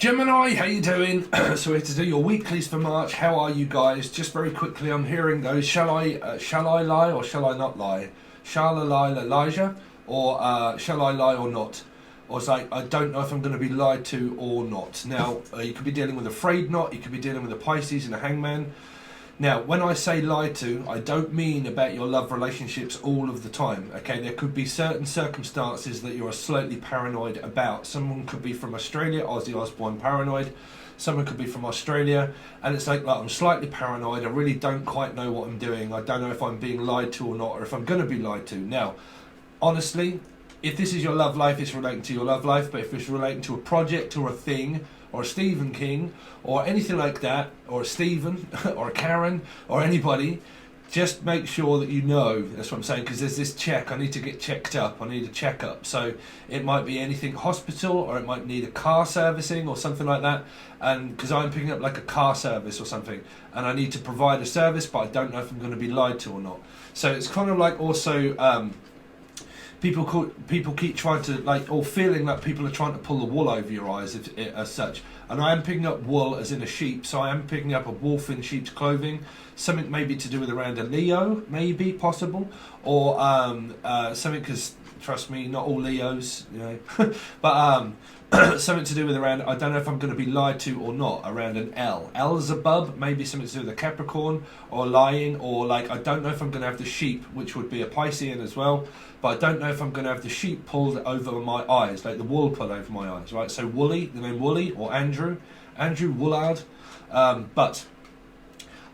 Gemini, how you doing? So we have to do your weeklies for March. How are you guys? Just very quickly, I'm hearing those. Shall I lie or shall I not lie? Shall I lie, Elijah, or shall I lie or not? Or it's like, I don't know if I'm going to be lied to or not. Now, you could be dealing with a frayed knot. You could be dealing with a Pisces and a hangman. Now, when I say lie to, I don't mean about your love relationships all of the time, okay? There could be certain circumstances that you're slightly paranoid about. Someone could be from Australia, Ozzy Osbourne paranoid. Someone could be from Australia, and it's like I'm slightly paranoid. I really don't quite know what I'm doing. I don't know if I'm being lied to or not, or if I'm going to be lied to. Now, honestly, if this is your love life, it's relating to your love life, but if it's relating to a project or a thing, or a Stephen King, or anything like that, or a Stephen, or a Karen, or anybody, just make sure that you know. That's what I'm saying, because there's this check. I need to get checked up. I need a checkup. So it might be anything hospital, or it might need a car servicing, or something like that. And because I'm picking up like a car service or something, and I need to provide a service, but I don't know if I'm going to be lied to or not. So it's kind of like also... People keep trying to or feeling like people are trying to pull the wool over your eyes as such. And I am picking up wool as in a sheep, so I am picking up a wolf in sheep's clothing. Something maybe to do with around a Leo, maybe possible, or something, because trust me, not all Leos, you know, but something to do with around. I don't know if I'm going to be lied to or not around an L. Elzebub, maybe something to do with a Capricorn or lying, or I don't know if I'm going to have the sheep, which would be a Piscean as well. But I don't know if I'm going to have the sheep pulled over my eyes, like the wool pulled over my eyes, right? So Wooly, the name Wooly, or Andrew Woolard. But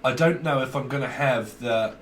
I don't know if I'm going to have the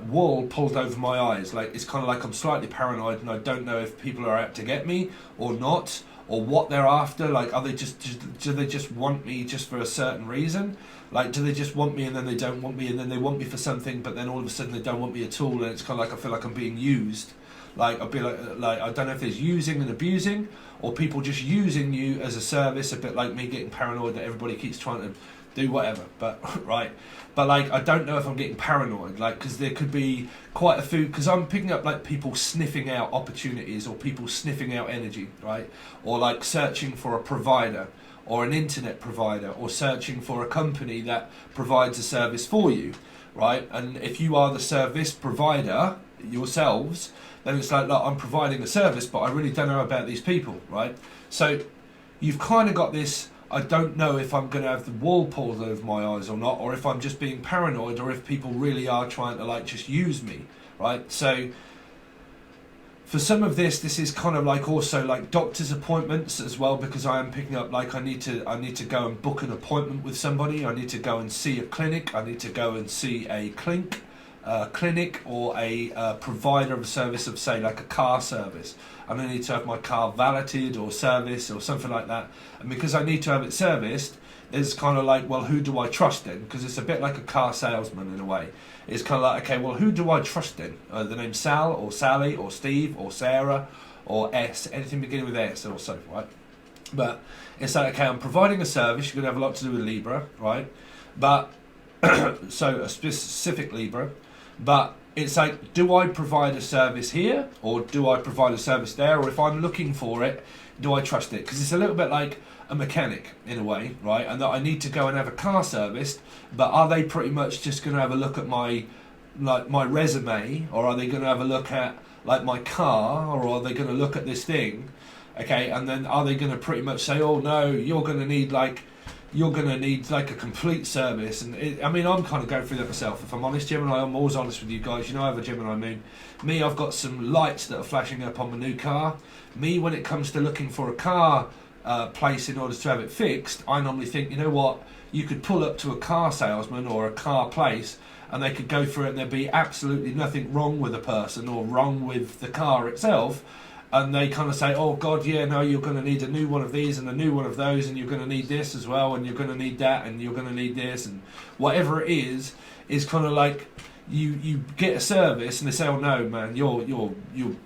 wool pulled over my eyes. It's kind of like I'm slightly paranoid, and I don't know if people are out to get me or not, or what they're after. Are they do they just want me just for a certain reason? Do they just want me and then they don't want me, and then they want me for something, but then all of a sudden they don't want me at all, and it's kind of like I feel like I'm being used. I'll be like I don't know if there's using and abusing, or people just using you as a service, a bit like me getting paranoid that everybody keeps trying to do whatever, but right. But I don't know if I'm getting paranoid, because there could be quite a few, because I'm picking up people sniffing out opportunities, or people sniffing out energy, right? Or searching for a provider, or an internet provider, or searching for a company that provides a service for you, right? And if you are the service provider yourselves, then it's like, look, I'm providing a service, but I really don't know about these people, right? So you've kind of got this, I don't know if I'm going to have the wool pulled over my eyes or not, or if I'm just being paranoid, or if people really are trying to just use me, right? So for some of this is kind of also doctor's appointments as well, because I am picking up I need to go and book an appointment with somebody. I need to go and see a clinic. I need to go and see a clinic or a provider of a service of, say, a car service, and I need to have my car valeted or serviced or something like that. And because I need to have it serviced, it's kind of well, who do I trust in? Because it's a bit like a car salesman in a way. It's kind of okay, well, who do I trust in? The name Sal or Sally or Steve or Sarah or S, anything beginning with S or so, right? But it's okay, I'm providing a service. You're going to have a lot to do with Libra, right? But so a specific Libra. But it's do I provide a service here, or do I provide a service there? Or if I'm looking for it, do I trust it? Because it's a little bit like a mechanic in a way, right? And that I need to go and have a car serviced, but are they pretty much just going to have a look at my resume, or are they going to have a look at my car, or are they going to look at this thing? Okay, and then are they going to pretty much say, oh no, you're going to need a complete service? And I'm kind of going through that myself, if I'm honest, Gemini. I'm always honest with you guys. You know I have a Gemini moon. Me, I've got some lights that are flashing up on my new car. Me, when it comes to looking for a car place in order to have it fixed, I normally think, you know what, you could pull up to a car salesman or a car place, and they could go through it, and there'd be absolutely nothing wrong with the person or wrong with the car itself. And they kind of say, oh God, yeah, no, you're going to need a new one of these and a new one of those, and you're going to need this as well, and you're going to need that, and you're going to need this, and whatever it is kind of you get a service, and they say, oh no, man, you're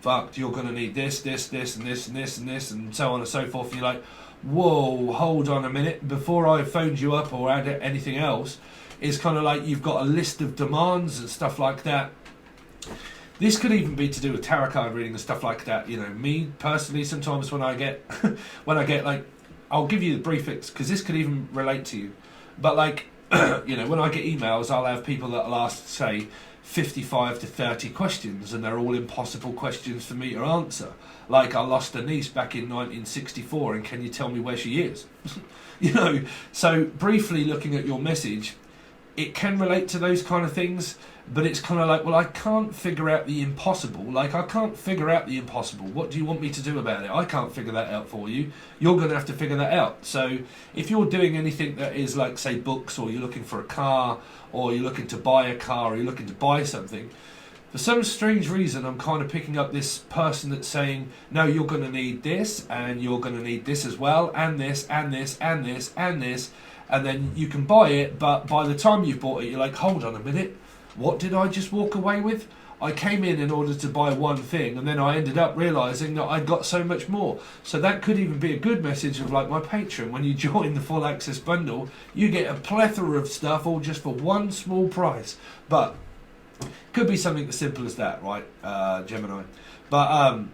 fucked. You're going to need this, and this, and this, and this, and so on and so forth. And you're like, whoa, hold on a minute. Before I phoned you up or add anything else, it's kind of you've got a list of demands and stuff like that. This could even be to do with tarot card reading and stuff like that. Me personally, sometimes when I get I'll give you the brief fix, because this could even relate to you. But like, when I get emails, I'll have people that'll ask, say, 55 to 30 questions, and they're all impossible questions for me to answer. Like, I lost a niece back in 1964, and can you tell me where she is? So briefly looking at your message, it can relate to those kind of things, but it's kind of like, well, I can't figure out the impossible. Like, I can't figure out the impossible. What do you want me to do about it? I can't figure that out for you. You're going to have to figure that out. So if you're doing anything that is like, say, books, or you're looking for a car, or you're looking to buy a car, or you're looking to buy something, for some strange reason, I'm kind of picking up this person that's saying, no, you're going to need this, and you're going to need this as well, and this, and this, and this, and this, and then you can buy it, but by the time you've bought it, you're like, hold on a minute, what did I just walk away with? I came in order to buy one thing, and then I ended up realising that I got so much more. So that could even be a good message of like my Patron. When you join the full access bundle, you get a plethora of stuff all just for one small price. But could be something as simple as that, right, Gemini? But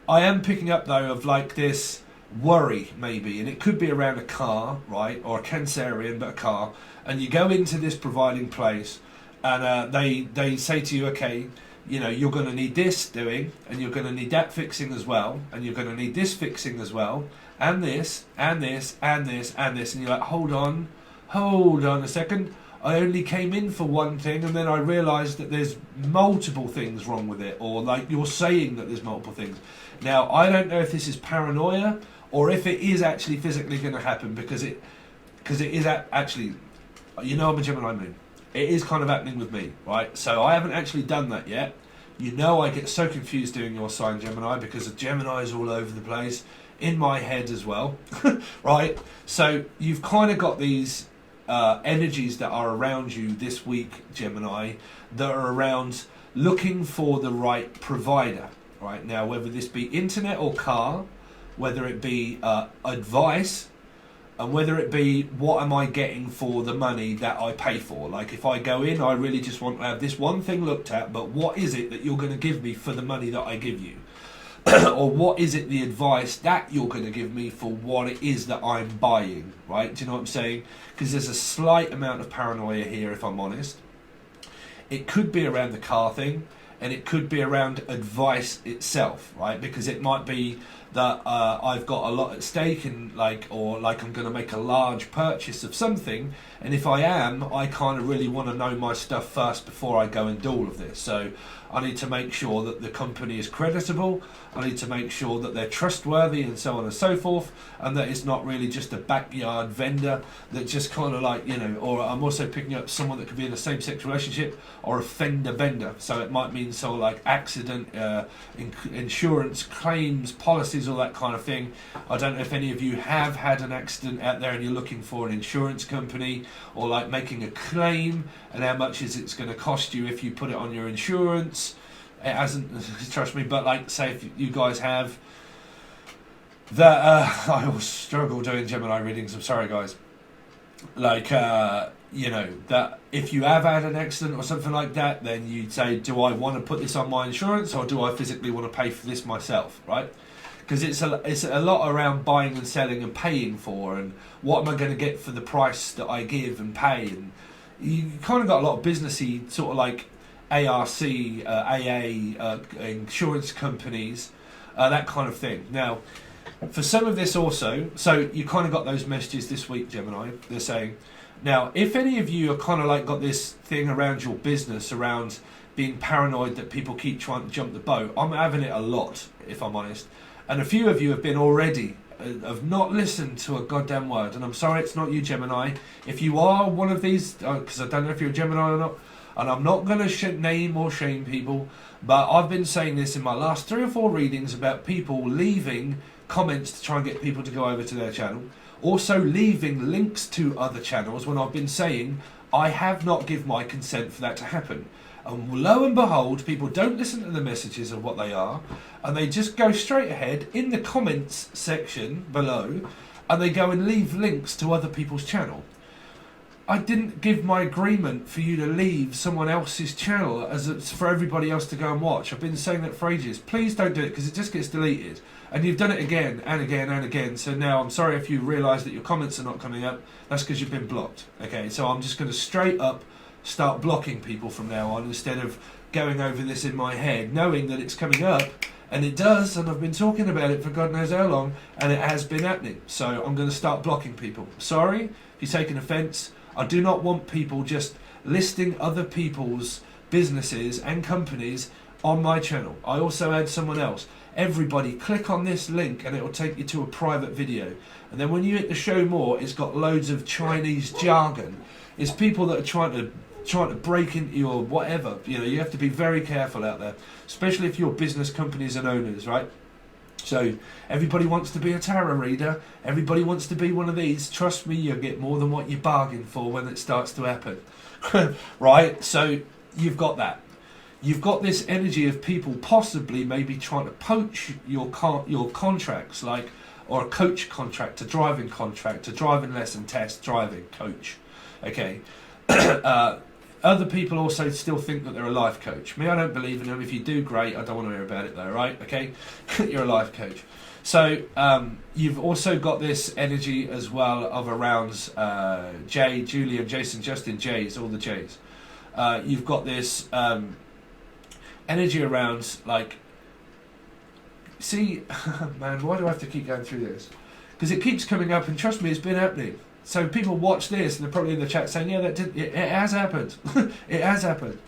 I am picking up though of like this worry maybe, and it could be around a car, right, or a Cancerian, but a car, and you go into this providing place, and they say to you, okay, you're going to need this doing, and you're going to need that fixing as well, and you're going to need this fixing as well, and this, and this, and this, and this, and you're like, hold on a second, I only came in for one thing, and then I realised that there's multiple things wrong with it, or like you're saying that there's multiple things. Now, I don't know if this is paranoia, or if it is actually physically going to happen, because it is actually, I'm a Gemini moon. It is kind of happening with me, right? So I haven't actually done that yet. I get so confused doing your sign, Gemini, because the Gemini is all over the place, in my head as well, right? So you've kind of got these energies that are around you this week, Gemini, that are around looking for the right provider, right? Now, whether this be internet or car, whether it be advice, and whether it be what am I getting for the money that I pay for. Like, if I go in, I really just want to have this one thing looked at, but what is it that you're going to give me for the money that I give you? Or what is it, the advice that you're going to give me for what it is that I'm buying, right? Do you know what I'm saying? Because there's a slight amount of paranoia here, if I'm honest. It could be around the car thing, and it could be around advice itself, right? Because it might be that I've got a lot at stake, and I'm going to make a large purchase of something, and if I am, I kind of really want to know my stuff first before I go and do all of this. So I need to make sure that the company is creditable, I need to make sure that they're trustworthy, and so on and so forth, and that it's not really just a backyard vendor that just kind of like, or I'm also picking up someone that could be in a same-sex relationship, or a fender bender. So it might mean like accident, insurance, claims, policies, all that kind of thing. I don't know if any of you have had an accident out there and you're looking for an insurance company, or like making a claim, and how much is it's going to cost you if you put it on your insurance. It hasn't, trust me, but like, say if you guys have that, I always struggle doing Gemini readings, I'm sorry guys, like that if you have had an accident or something like that, then you'd say, do I want to put this on my insurance, or do I physically want to pay for this myself, right? Because it's a lot around buying and selling and paying for, and what am I going to get for the price that I give and pay, and you kind of got a lot of businessy sort of like ARC, AA, insurance companies, that kind of thing. Now, for some of this also, so you kind of got those messages this week, Gemini. They're saying, now, if any of you are kind of like got this thing around your business, around being paranoid that people keep trying to jump the boat, I'm having it a lot, if I'm honest. And a few of you have been already, have not listened to a goddamn word. And I'm sorry, it's not you, Gemini. If you are one of these, because I don't know if you're a Gemini or not, and I'm not going to name or shame people, but I've been saying this in my last 3 or 4 readings about people leaving comments to try and get people to go over to their channel. Also leaving links to other channels when I've been saying I have not given my consent for that to happen. And lo and behold, people don't listen to the messages of what they are, and they just go straight ahead in the comments section below, and they go and leave links to other people's channel. I didn't give my agreement for you to leave someone else's channel as it's for everybody else to go and watch. I've been saying that for ages. Please don't do it, because it just gets deleted. And you've done it again and again and again. So now I'm sorry if you realise that your comments are not coming up. That's because you've been blocked. Okay, so I'm just going to straight up start blocking people from now on, instead of going over this in my head, knowing that it's coming up. And it does, and I've been talking about it for God knows how long, and it has been happening. So I'm going to start blocking people. Sorry if you're taking offence. I do not want people just listing other people's businesses and companies on my channel. I also add someone else. Everybody click on this link and it will take you to a private video. And then when you hit the show more, it's got loads of Chinese jargon. It's people that are trying to break into your whatever. You know, you have to be very careful out there, especially if you're business companies and owners, right? So everybody wants to be a tarot reader. Everybody wants to be one of these. Trust me, you'll get more than what you bargained for when it starts to happen. Right? So you've got that. You've got this energy of people possibly maybe trying to poach your contracts, like, or a coach contract, a driving contract, a driving lesson test, driving coach. Okay. Other people also still think that they're a life coach. Me, I don't believe in them. If you do, great. I don't want to hear about it though, right? Okay? You're a life coach. So you've also got this energy as well of around Jay, Julian, Jason, Justin, Jays, all the Jays. You've got this energy around, like, see, man, why do I have to keep going through this? Because it keeps coming up, and trust me, it's been happening. So people watch this and they're probably in the chat saying, yeah, it has happened. It has happened.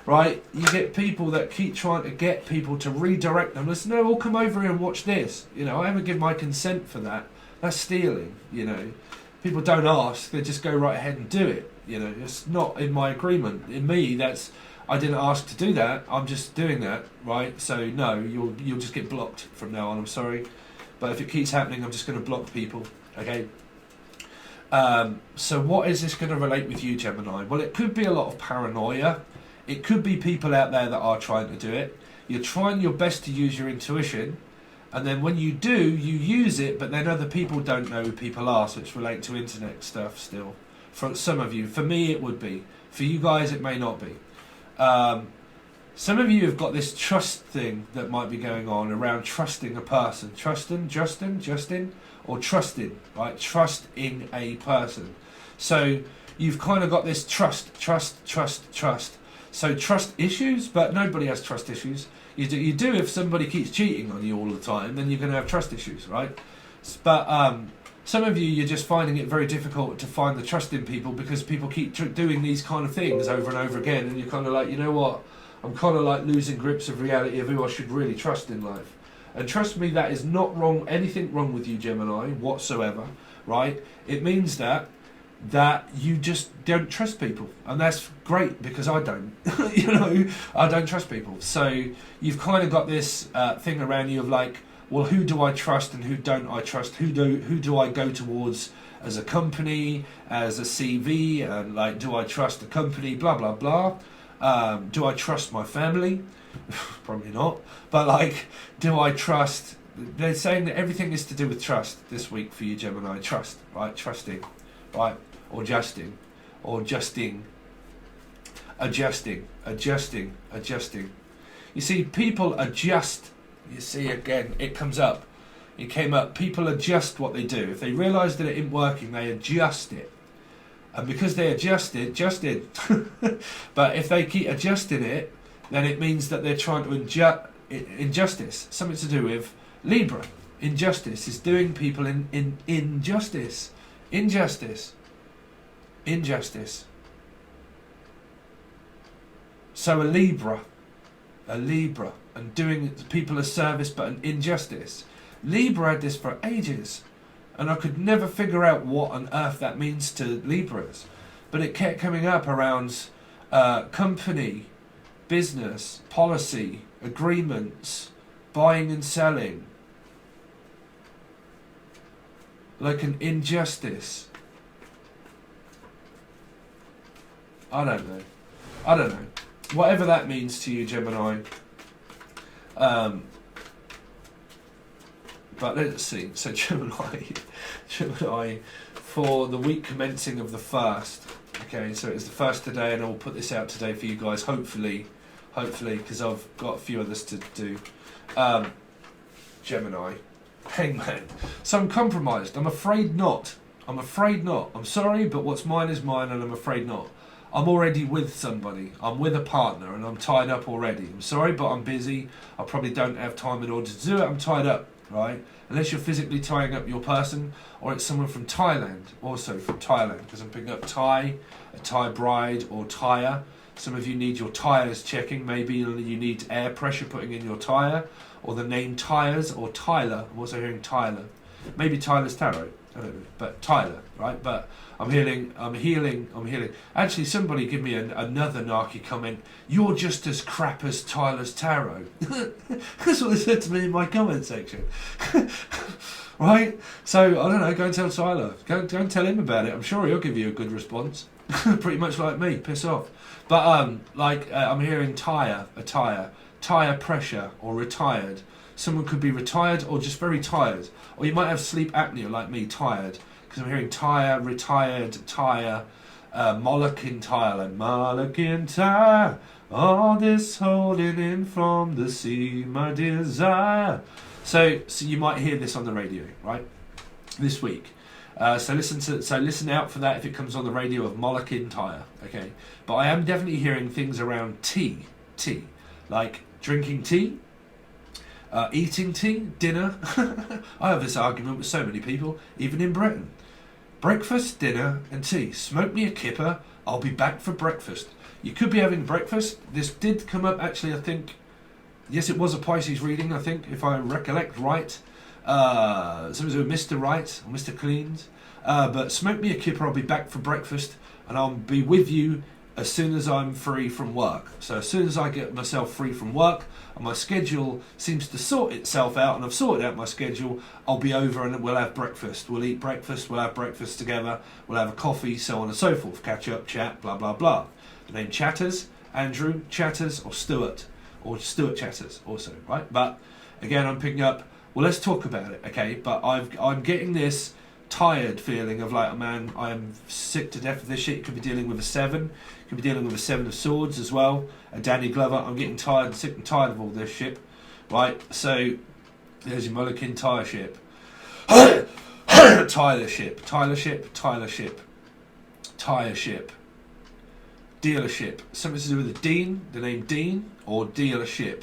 Right? You get people that keep trying to get people to redirect them. Listen, no, all come over here and watch this. You know, I haven't given my consent for that. That's stealing, you know. People don't ask, they just go right ahead and do it. You know, it's not in my agreement. In me, I didn't ask to do that. I'm just doing that, right? So no, you'll just get blocked from now on. I'm sorry. But if it keeps happening, I'm just going to block people. Okay? So what is this going to relate with you, Gemini? Well, it could be a lot of paranoia. It could be people out there that are trying to do it. You're trying your best to use your intuition, and then when you do, you use it, but then other people don't know who people are, so it's related to internet stuff still. For some of you. For me, it would be. For you guys, it may not be. Some of you have got this trust thing that might be going on around trusting a person. Justin, or trusting, right? Trust in a person. So you've kind of got this trust. So trust issues, but nobody has trust issues. You do if somebody keeps cheating on you all the time, then you're going to have trust issues, right? But some of you, you're just finding it very difficult to find the trust in people because people keep doing these kind of things over and over again, and you're kind of like, you know what? I'm kind of like losing grips of reality of who I should really trust in life. And trust me, that is not wrong, anything wrong with you, Gemini, whatsoever, right? It means that you just don't trust people. And that's great, because I don't. You know, I don't trust people. So you've kind of got this thing around you of like, well, who do I trust and who don't I trust? Who do I go towards as a company, as a CV, and like, do I trust the company, blah, blah, blah. Do I trust my family? Probably not. But like, do I trust? They're saying that everything is to do with trust this week for you, Gemini. Trust, right? Trusting, right? Or adjusting. You see, people adjust. You see, again, it comes up. It came up. People adjust what they do. If they realise that it isn't working, they adjust it. And because they adjust it. But if they keep adjusting it, then it means that they're trying to injustice. Something to do with Libra. Injustice is doing people in injustice. Injustice. So a Libra, and doing people a service but an injustice. Libra had this for ages, and I could never figure out what on earth that means to Libras. But it kept coming up around company, business, policy, agreements, buying and selling. Like an injustice. I don't know. Whatever that means to you, Gemini. But let's see. So Gemini for the week commencing of the 1st. Okay, so it's the 1st today, and I'll put this out today for you guys, hopefully, because I've got a few others to do. Gemini, Hangman. So I'm compromised. I'm afraid not. I'm sorry, but what's mine is mine, and I'm afraid not. I'm already with somebody. I'm with a partner, and I'm tied up already. I'm sorry, but I'm busy. I probably don't have time in order to do it. I'm tied up, right? Unless you're physically tying up your person, or it's someone from Thailand, also from Thailand, because I'm picking up Thai, a Thai bride, or tyre. Some of you need your tyres checking. Maybe you need air pressure putting in your tyre, or the name tyres, or Tyler. I'm also hearing Tyler. Maybe Tyler's Tarot. I don't know, but Tyler, right? But I'm healing. Actually, somebody give me another narky comment. You're just as crap as Tyler's Tarot. That's what they said to me in my comment section. Right? So, I don't know, go and tell Tyler. Go and tell him about it. I'm sure he'll give you a good response. Pretty much like me, piss off. But, I'm hearing tyre pressure, or retired. Someone could be retired or just very tired. Or you might have sleep apnea like me, tired. Because I'm hearing tyre, retired, tyre, Moloch in Thailand. Moloch in Thailand, all this holding in from the sea, my desire. So you might hear this on the radio, right? This week. So listen out for that if it comes on the radio of Moloch in Thailand, okay? But I am definitely hearing things around tea, like drinking tea. Eating tea, dinner. I have this argument with so many people, even in Britain. Breakfast, dinner, and tea. Smoke me a kipper, I'll be back for breakfast. You could be having breakfast. This did come up, actually, I think. Yes, it was a Pisces reading, I think, if I recollect right. Something with Mr. Right, or Mr. Cleans. But smoke me a kipper, I'll be back for breakfast, and I'll be with you as soon as I'm free from work. So as soon as I get myself free from work, and my schedule seems to sort itself out, and I've sorted out my schedule, I'll be over and we'll have breakfast. We'll eat breakfast, we'll have breakfast together, we'll have a coffee, so on and so forth. Catch up, chat, blah, blah, blah. The name Chatters, Andrew Chatters, or Stuart Chatters also, right? But again, I'm picking up, well, let's talk about it, okay? But I'm getting this tired feeling of like, oh man, I am sick to death of this shit. You could be dealing with a 7, you could be dealing with a 7 of Swords as well, a Danny Glover. I'm getting tired, sick and tired of all this shit, right? So there's your Mulligan Tyre ship. Tyler ship, dealership, something to do with the Dean, the name Dean, or dealership,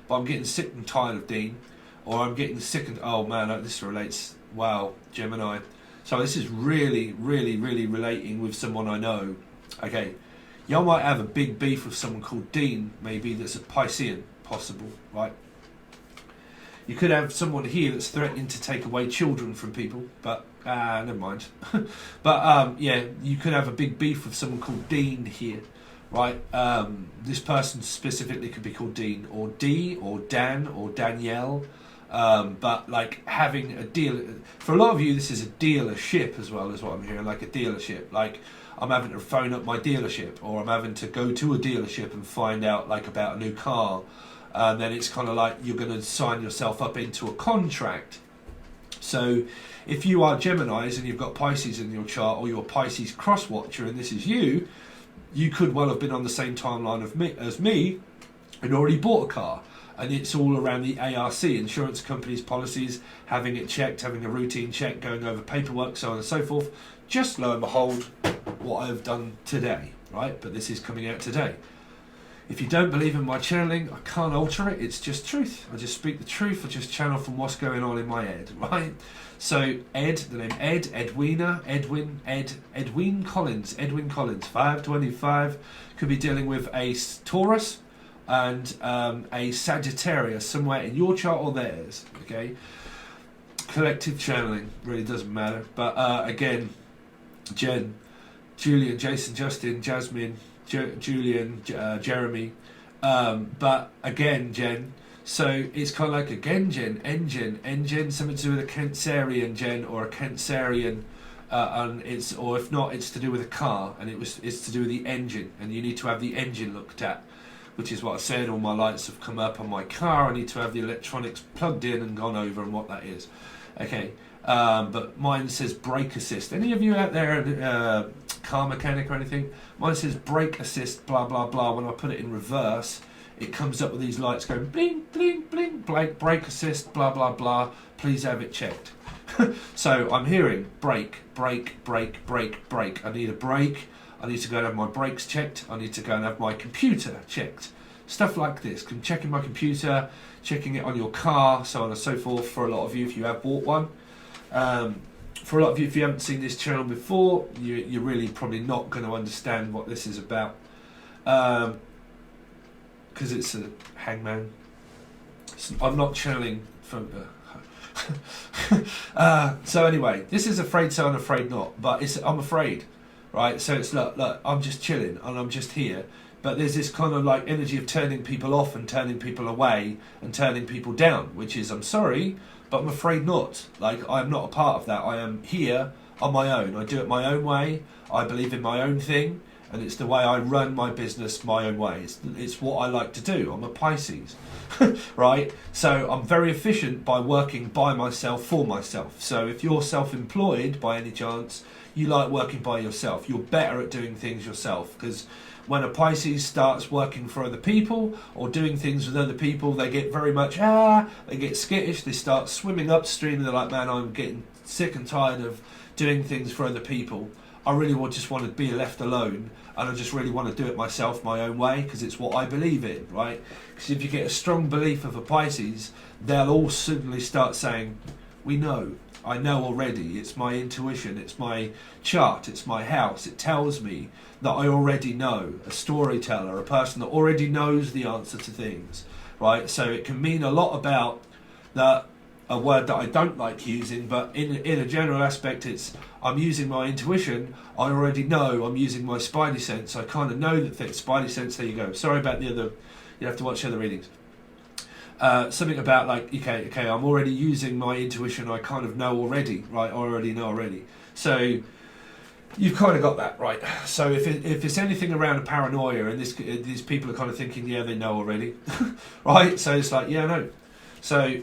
but I'm getting sick and tired of Dean. Or I'm getting sick and, oh man, this relates, wow, Gemini. So this is really, really, really relating with someone I know. Okay, y'all might have a big beef with someone called Dean, maybe, that's a Piscean, possible, right? You could have someone here that's threatening to take away children from people, but, never mind. But, yeah, you could have a big beef with someone called Dean here, right? This person specifically could be called Dean, or D, or Dan, or Danielle. But like having a deal, for a lot of you this is a dealership as well, as what I'm hearing, like a dealership. Like I'm having to phone up my dealership, or I'm having to go to a dealership and find out like about a new car. Then it's kind of like you're going to sign yourself up into a contract. So if you are Geminis and you've got Pisces in your chart, or you're a Pisces cross watcher and this is you, you could well have been on the same timeline as me and already bought a car. And it's all around the ARC, insurance companies' policies, having it checked, having a routine check, going over paperwork, so on and so forth. Just lo and behold, what I've done today, right? But this is coming out today. If you don't believe in my channeling, I can't alter it. It's just truth. I just speak the truth. I just channel from what's going on in my head, right? So Ed, the name Ed, Edwin Collins, 525, could be dealing with a Taurus and a Sagittarius somewhere in your chart or theirs, okay? Collective channeling really doesn't matter. But again, Jen, Julian, Jason, Justin, Jasmine, Julian, Jeremy. But again, Jen, so it's kind of like again, Jen, engine, something to do with a Cancerian Jen or a Cancerian. And it's, or if not, it's to do with a car, and it's to do with the engine, and you need to have the engine looked at, which is what I said. All my lights have come up on my car. I need to have the electronics plugged in and gone over, and what that is. Okay, but mine says brake assist. Any of you out there, car mechanic or anything? Mine says brake assist, blah blah blah. When I put it in reverse, it comes up with these lights going bling bling bling, brake assist, blah blah blah. Please have it checked. So I'm hearing brake, brake, brake, brake, brake. I need a brake. I need to go and have my brakes checked. I need to go and have my computer checked. Stuff like this. Checking my computer, checking it on your car, so on and so forth. For a lot of you, if you have bought one. For a lot of you, if you haven't seen this channel before, you're really probably not going to understand what this is about. Because it's a hangman. I'm not channeling from... so anyway, this is afraid so and afraid not, but I'm afraid, right? So it's look, I'm just chilling and I'm just here, but there's this kind of like energy of turning people off and turning people away and turning people down, which is, I'm sorry, but I'm afraid not. Like, I'm not a part of that. I am here on my own. I do it my own way. I believe in my own thing, and it's the way I run my business my own way. It's what I like to do. I'm a Pisces. Right? So I'm very efficient by working by myself for myself. So if you're self-employed by any chance, you like working by yourself. You're better at doing things yourself, because when a Pisces starts working for other people or doing things with other people, they get very much, they get skittish, they start swimming upstream, and they're like, man, I'm getting sick and tired of doing things for other people. I really just want to be left alone, and I just really want to do it myself, my own way, because it's what I believe in, right? Because if you get a strong belief of a Pisces, they'll all suddenly start saying, we know, I know already, it's my intuition, it's my chart, it's my house, it tells me that I already know, a storyteller, a person that already knows the answer to things, right? So it can mean a lot about that. A word that I don't like using, but in a general aspect, it's I'm using my intuition. I already know. I'm using my spidey sense. I kind of know that spidey sense. There you go. Sorry about the other. You have to watch the other readings. Something about like okay. I'm already using my intuition. I kind of know already, right? I already know already. So you've kind of got that right. So if it's anything around a paranoia, and these people are kind of thinking, yeah, they know already, right? So it's like, yeah, no. So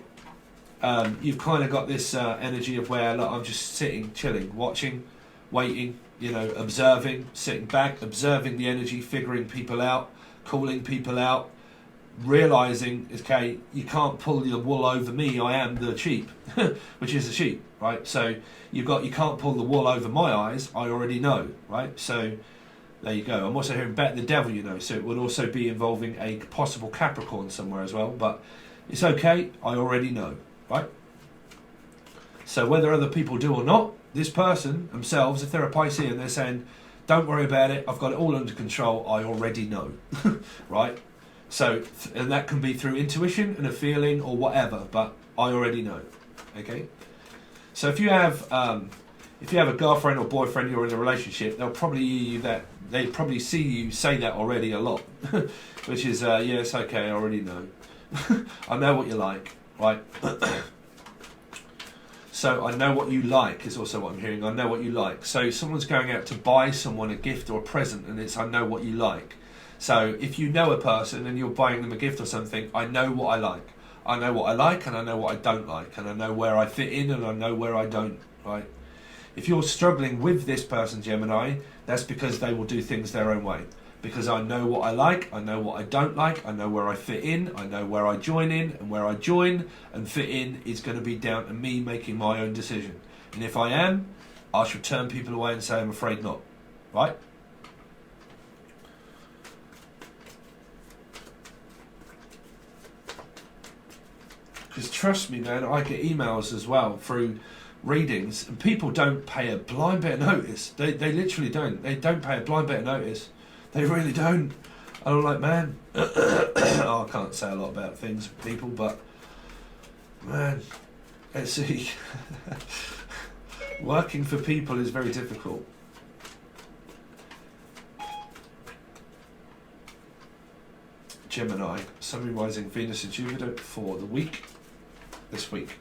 you've kind of got this energy of where, look, I'm just sitting, chilling, watching, waiting, observing, sitting back, observing the energy, figuring people out, calling people out, realising, okay, you can't pull the wool over me, I am the sheep, which is the sheep, right? So you can't pull the wool over my eyes, I already know, right? So there you go. I'm also hearing bet the devil, so it would also be involving a possible Capricorn somewhere as well, but it's okay, I already know. Right? So whether other people do or not, this person themselves, if they're a Pisces and they're saying, don't worry about it, I've got it all under control, I already know. Right? So, and that can be through intuition and a feeling or whatever, but I already know. Okay? So if you have a girlfriend or boyfriend, you're in a relationship, they'll probably see you say that already a lot. Which is, yes, okay, I already know. I know what you like. Right. So I know what you like is also what I'm hearing. I know what you like. So someone's going out to buy someone a gift or a present, and it's I know what you like. So if you know a person and you're buying them a gift or something, I know what I like. I know what I like, and I know what I don't like, and I know where I fit in, and I know where I don't. Right. If you're struggling with this person, Gemini, that's because they will do things their own way. Because I know what I like, I know what I don't like, I know where I fit in, I know where I join in, and where I join and fit in is going to be down to me making my own decision. And if I am, I shall turn people away and say I'm afraid not. Right? Because trust me, man, I get emails as well through readings, and people don't pay a blind bit of notice. They literally don't. They don't pay a blind bit of notice. They really don't. And I'm like, man, I can't say a lot about things, people, but man, let's see. Working for people is very difficult. Gemini, Sun, Rising, Venus and Jupiter for the week, this week.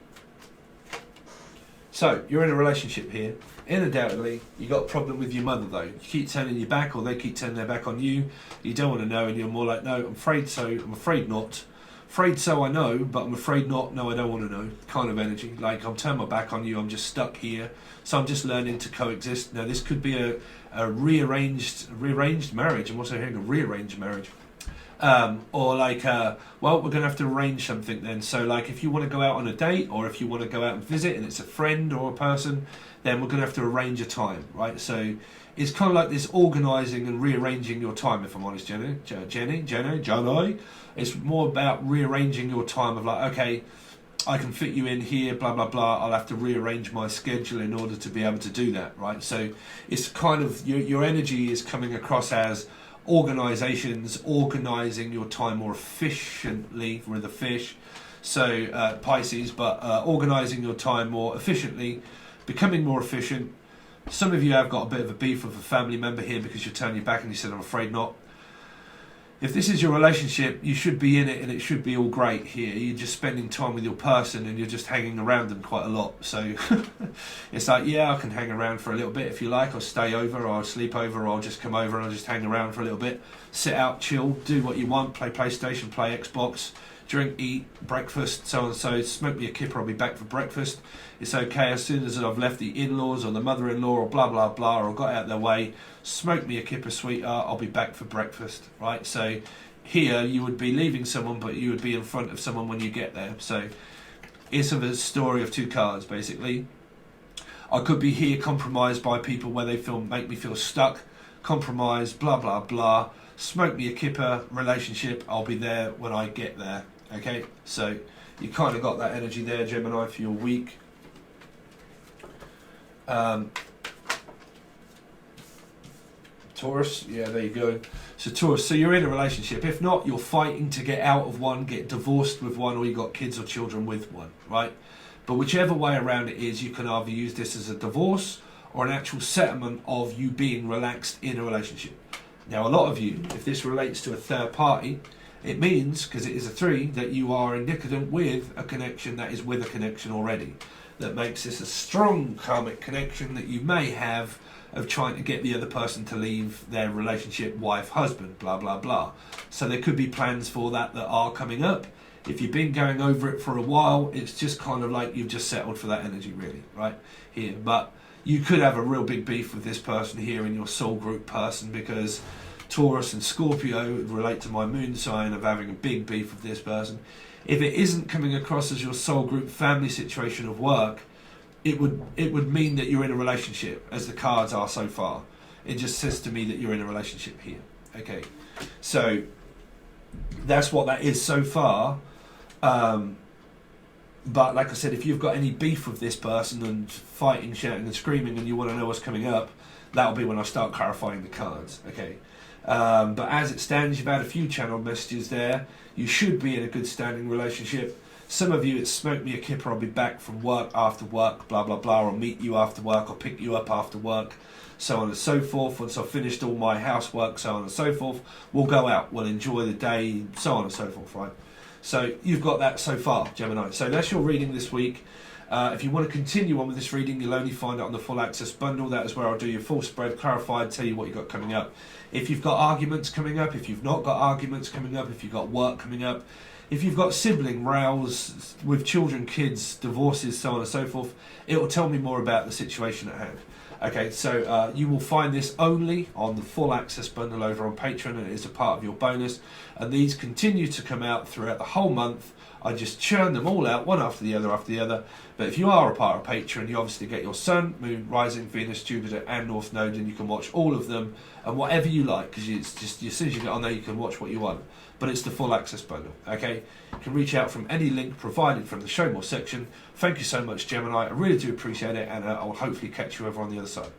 So, you're in a relationship here. Undoubtedly, you got a problem with your mother though. You keep turning your back, or they keep turning their back on you. You don't want to know, and you're more like, no, I'm afraid so, I'm afraid not. Afraid so, I know, but I'm afraid not. No, I don't want to know. Kind of energy. Like, I'm turning my back on you. I'm just stuck here. So I'm just learning to coexist. Now, this could be a rearranged marriage. I'm also hearing a rearranged marriage. Or like, well, we're going to have to arrange something then. So like, if you want to go out on a date, or if you want to go out and visit and it's a friend or a person, then we're going to have to arrange a time, right? So it's kind of like this organising and rearranging your time, if I'm honest, Jenny. It's more about rearranging your time of like, okay, I can fit you in here, blah, blah, blah. I'll have to rearrange my schedule in order to be able to do that, right? So it's kind of, your energy is coming across as organisations organising your time more efficiently with a fish. So Pisces, but organising your time more efficiently, becoming more efficient. Some of you have got a bit of a beef with a family member here because you're turning your back and you said, I'm afraid not. If this is your relationship, you should be in it and it should be all great here. You're just spending time with your person and you're just hanging around them quite a lot. So it's like, yeah, I can hang around for a little bit if you like. I'll stay over, or I'll sleep over, or I'll just come over and I'll just hang around for a little bit. Sit out, chill, do what you want, play PlayStation, play Xbox, drink, eat, breakfast, so on and so. Smoke me a kipper, I'll be back for breakfast. It's okay as soon as I've left the in-laws or the mother-in-law or blah, blah, blah, or got out of their way. Smoke me a kipper, sweetheart, I'll be back for breakfast, right? So here you would be leaving someone, but you would be in front of someone when you get there. So it's a story of two cards, basically. I could be here compromised by people where they make me feel stuck, compromised, blah, blah, blah. Smoke me a kipper, relationship, I'll be there when I get there. Okay, so you kind of got that energy there, Gemini, for your week. Taurus, yeah, there you go. So Taurus, so you're in a relationship. If not, you're fighting to get out of one, get divorced with one, or you got kids or children with one, right? But whichever way around it is, you can either use this as a divorce or an actual settlement of you being relaxed in a relationship. Now, a lot of you, if this relates to a third party, it means, because it is a 3, that you are indicative with a connection that is with a connection already. That makes this a strong karmic connection that you may have of trying to get the other person to leave their relationship, wife, husband, blah, blah, blah. So there could be plans for that are coming up. If you've been going over it for a while, it's just kind of like you've just settled for that energy, really, right, here. But you could have a real big beef with this person here in your soul group person, because Taurus and Scorpio relate to my moon sign of having a big beef with this person. If it isn't coming across as your soul group family situation of work, it would mean that you're in a relationship, as the cards are so far. It just says to me that you're in a relationship here. Okay, so that's what that is so far. But like I said, if you've got any beef with this person and fighting, shouting and screaming, and you want to know what's coming up, that'll be when I start clarifying the cards. Okay. But as it stands, you've had a few channel messages there. You should be in a good standing relationship. Some of you, it's smoke me a kipper, I'll be back from work after work, blah, blah, blah. I'll meet you after work, I'll pick you up after work, so on and so forth. Once I've finished all my housework, so on and so forth, we'll go out, we'll enjoy the day, so on and so forth, right? So you've got that so far, Gemini. So that's your reading this week. If you want to continue on with this reading, you'll only find it on the full access bundle. That is where I'll do your full spread, clarified, tell you what you've got coming up. If you've got arguments coming up, if you've not got arguments coming up, if you've got work coming up, if you've got sibling rows with children, kids, divorces, so on and so forth, it will tell me more about the situation at hand. Okay, so you will find this only on the full access bundle over on Patron, and it is a part of your bonus. And these continue to come out throughout the whole month. I just churn them all out, one after the other, after the other. But if you are a part of Patreon, you obviously get your Sun, Moon, Rising, Venus, Jupiter, and North Node, and you can watch all of them and whatever you like, because it's just as soon as you get on there, you can watch what you want. But it's the full access bundle. Okay, you can reach out from any link provided from the Show More section. Thank you so much, Gemini. I really do appreciate it, and I will hopefully catch you over on the other side.